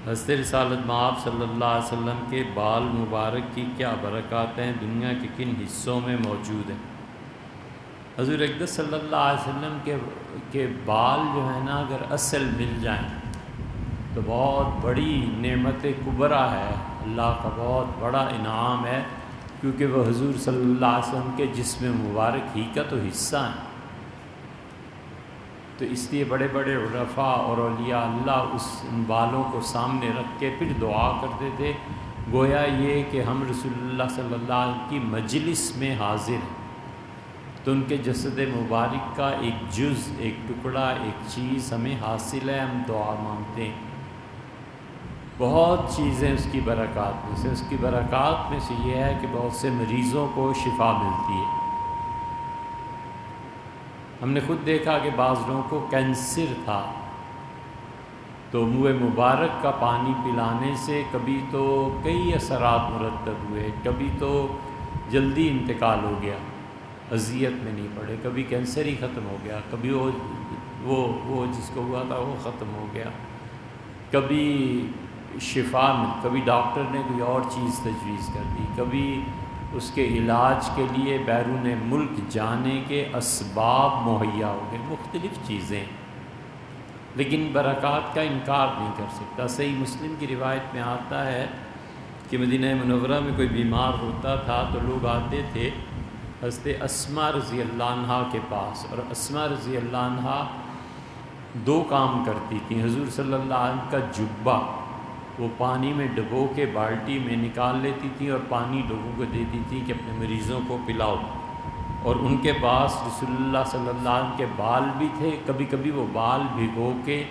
حضرت رسالت مآب صلی اللہ علیہ وسلم کے بال مبارک کی کیا برکات ہیں، دنیا کے کن حصوں میں موجود ہیں؟ حضور اقدس صلی اللہ علیہ وسلم کے بال جو ہیں نا، اگر اصل مل جائیں تو بہت بڑی نعمت کبریٰ ہے، اللہ کا بہت بڑا انعام ہے، کیونکہ وہ حضور صلی اللہ علیہ وسلم کے جسم مبارک ہی کا تو حصہ ہیں۔ تو اس لیے بڑے بڑے عرفاء اور اولیاء اللہ ان بالوں کو سامنے رکھ کے پھر دعا کرتے تھے، گویا یہ کہ ہم رسول اللہ صلی اللہ علیہ وسلم کی مجلس میں حاضر ہیں، تو ان کے جسد مبارک کا ایک جز، ایک ٹکڑا، ایک چیز ہمیں حاصل ہے، ہم دعا مانگتے ہیں۔ بہت چیزیں اس کی برکات میں سے، اس کی برکات میں سے یہ ہے کہ بہت سے مریضوں کو شفا ملتی ہے۔ ہم نے خود دیکھا کہ بعض لوگوں کو کینسر تھا، تو منہ مبارک کا پانی پلانے سے کبھی تو کئی اثرات مرتب ہوئے، کبھی تو جلدی انتقال ہو گیا، اذیت میں نہیں پڑے، کبھی کینسر ہی ختم ہو گیا، کبھی وہ جس کو ہوا تھا وہ ختم ہو گیا، کبھی شفا میں، کبھی ڈاکٹر نے کوئی اور چیز تجویز کر دی، کبھی اس کے علاج کے لیے بیرون ملک جانے کے اسباب مہیا ہو گئے، مختلف چیزیں، لیکن برکات کا انکار نہیں کر سکتا۔ صحیح مسلم کی روایت میں آتا ہے کہ مدینہ منورہ میں کوئی بیمار ہوتا تھا تو لوگ آتے تھے حضرت اسماء رضی اللہ عنہا کے پاس، اور اسماء رضی اللہ عنہا دو کام کرتی تھیں۔ حضور صلی اللہ علیہ وسلم کا جبہ وہ پانی میں ڈبو کے بالٹی میں نکال لیتی تھیں اور پانی لوگوں کو دیتی تھیں کہ اپنے مریضوں کو پلاؤ، اور ان کے پاس رسول اللہ صلی اللہ علیہ وسلم کے بال بھی تھے، کبھی کبھی وہ بال بھگو کے،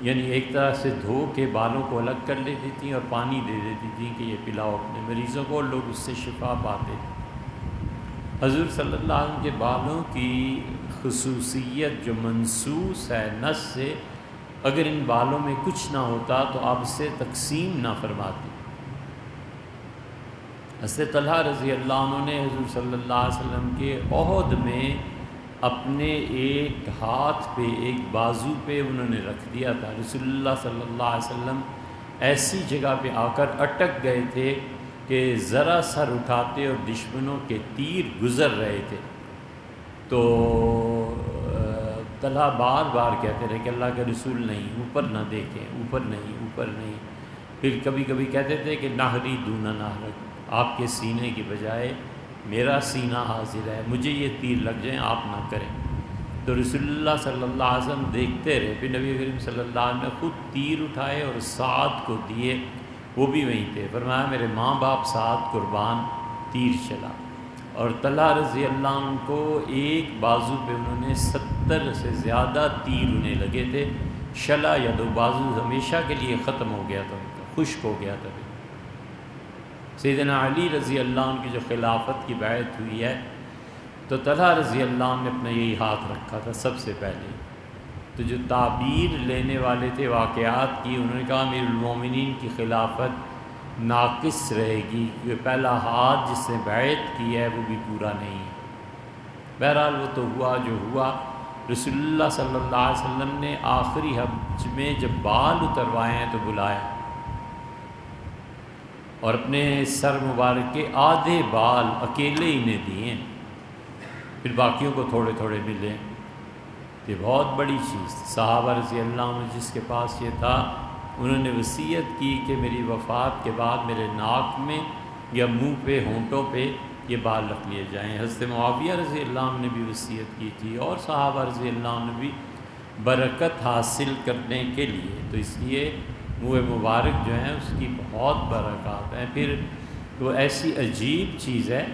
یعنی ایک طرح سے دھو کے بالوں کو الگ کر لیتی تھیں اور پانی دے دیتی تھیں کہ یہ پلاؤ اپنے مریضوں کو، اور لوگ اس سے شفا پاتے تھے۔ حضور صلی اللہ علیہ وسلم کے بالوں کی خصوصیت جو منصوص ہے نص سے، اگر ان بالوں میں کچھ نہ ہوتا تو آپ اسے تقسیم نہ فرماتے۔ حضرت طلحہ رضی اللہ عنہ نے حضور صلی اللہ علیہ وسلم کے عہد میں اپنے ایک ہاتھ پہ، ایک بازو پہ انہوں نے رکھ دیا تھا۔ رسول اللہ صلی اللہ علیہ وسلم ایسی جگہ پہ آ کر اٹک گئے تھے کہ ذرا سر اٹھاتے اور دشمنوں کے تیر گزر رہے تھے، تو طلحہ بار بار کہتے رہے کہ اللہ کے رسول نہیں، اوپر نہ دیکھیں، اوپر نہیں، اوپر نہیں۔ پھر کبھی کبھی کہتے تھے کہ نہری دون نہرک، آپ کے سینے کی بجائے میرا سینہ حاضر ہے، مجھے یہ تیر لگ جائیں، آپ نہ کریں۔ تو رسول اللہ صلی اللہ علیہ وسلم دیکھتے رہے، پھر نبی کریم صلی اللہ علیہ وسلم نے خود تیر اٹھائے اور سعد کو دیے، وہ بھی وہیں تھے، فرمایا میرے ماں باپ سعد قربان، تیر چلا۔ اور طلحہ رضی اللہ عنہ کو ایک بازو پہ انہوں نے 70 سے زیادہ تیر انہیں لگے تھے، شلا یا دو بازو ہمیشہ کے لیے ختم ہو گیا تھا، خشک ہو گیا تھا۔ سیدنا علی رضی اللہ عنہ کی جو خلافت کی بیعت ہوئی ہے تو طلحہ رضی اللہ عنہ نے اپنا یہی ہاتھ رکھا تھا سب سے پہلے۔ تو جو تعبیر لینے والے تھے واقعات کی، انہوں نے کہا امیر المومنین کی خلافت ناقص رہے گی، کیونکہ پہلا ہاتھ جس نے بیعت کی ہے وہ بھی پورا نہیں ہے۔ بہرحال وہ تو ہوا جو ہوا۔ رسول اللہ صلی اللہ علیہ وسلم نے آخری حج میں جب بال اتروائے ہیں تو بلایا، اور اپنے سر مبارک کے آدھے بال اکیلے انہیں دیے ہیں، پھر باقیوں کو تھوڑے تھوڑے ملے۔ یہ بہت بڑی چیز تھی۔ صحابہ رضی اللہ عنہ جس کے پاس یہ تھا، انہوں نے وصیت کی کہ میری وفات کے بعد میرے ناک میں یا منہ پہ، ہونٹوں پہ یہ بال رکھ لیے جائیں۔ حضرت معاویہ رضی اللہ عنہ نے بھی وصیت کی تھی، اور صحابہ رضی اللہ عنہ نے بھی برکت حاصل کرنے کے لیے، تو اس لیے منہ مبارک جو ہیں اس کی بہت برکات ہیں۔ پھر وہ ایسی عجیب چیز ہے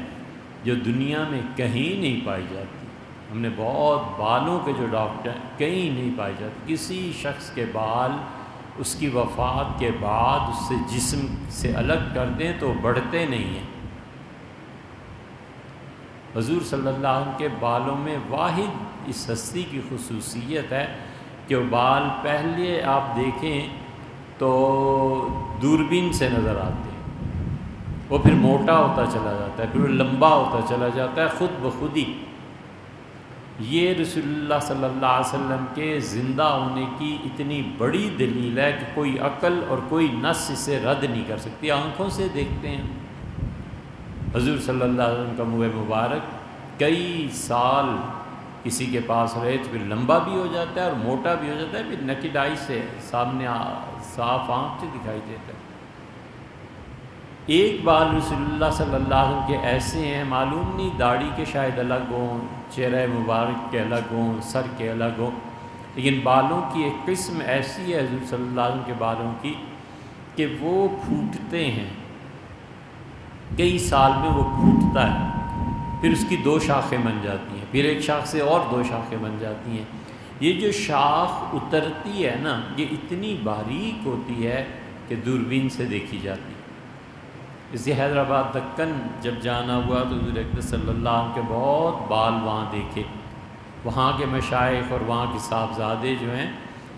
جو دنیا میں کہیں نہیں پائی جاتی۔ ہم نے بہت بالوں کے جو ڈاکٹر کہیں نہیں پائی جاتی، کسی شخص کے بال اس کی وفات کے بعد اس سے جسم سے الگ کر دیں تو بڑھتے نہیں ہیں۔ حضور صلی اللہ علیہ وسلم کے بالوں میں واحد اس ہستی کی خصوصیت ہے کہ وہ بال پہلے آپ دیکھیں تو دوربین سے نظر آتے ہیں، وہ پھر موٹا ہوتا چلا جاتا ہے، پھر وہ لمبا ہوتا چلا جاتا ہے خود بخود ہی، یہ رسول اللہ صلی اللہ علیہ وسلم کے زندہ ہونے کی اتنی بڑی دلیل ہے کہ کوئی عقل اور کوئی نص اسے رد نہیں کر سکتی۔ آنکھوں سے دیکھتے ہیں حضور صلی اللہ علیہ وسلم کا منہ مبارک کئی سال کسی کے پاس رہے تو پھر لمبا بھی ہو جاتا ہے اور موٹا بھی ہو جاتا ہے، پھر نکیڈ آئی سے سامنے صاف آنکھ سے دکھائی دیتا ہے۔ ایک بال رسول اللہ صلی اللہ علیہ وسلم کے ایسے ہیں، معلوم نہیں داڑھی کے شاید الگ ہوں، چہرہ مبارک کے الگ ہوں، سر کے الگ ہوں، لیکن بالوں کی ایک قسم ایسی ہے حضور صلی اللہ علیہ وسلم کے بالوں کی کہ وہ پھوٹتے ہیں، کئی سال میں وہ پھوٹتا ہے، پھر اس کی 2 شاخیں بن جاتی ہیں، پھر ایک شاخ سے اور 2 شاخیں بن جاتی ہیں۔ یہ جو شاخ اترتی ہے نا، یہ اتنی باریک ہوتی ہے کہ دوربین سے دیکھی جاتی ہے۔ اسی حیدرآباد دکن جب جانا ہوا تو حضور اکرم صلی اللہ علیہ وسلم کے بہت بال وہاں دیکھے۔ وہاں کے مشائخ اور وہاں کے صاحبزادے جو ہیں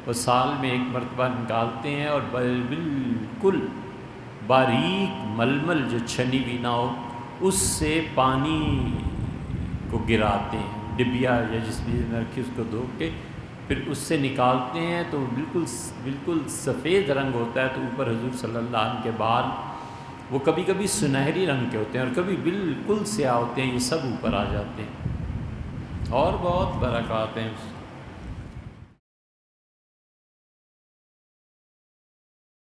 وہ سال میں ایک مرتبہ نکالتے ہیں اور بالکل باریک ململ جو چھنی بھی نہ ہو اس سے پانی کو گراتے ہیں، ڈبیا یا جس بھی میں رکھی اس کو دھو کے پھر اس سے نکالتے ہیں تو بالکل سفید رنگ ہوتا ہے۔ تو اوپر حضور صلی اللہ علیہ وسلم کے بال وہ کبھی کبھی سنہری رنگ کے ہوتے ہیں اور کبھی بالکل سیاہ ہوتے ہیں، یہ سب اوپر آ جاتے ہیں اور بہت برکات ہیں اس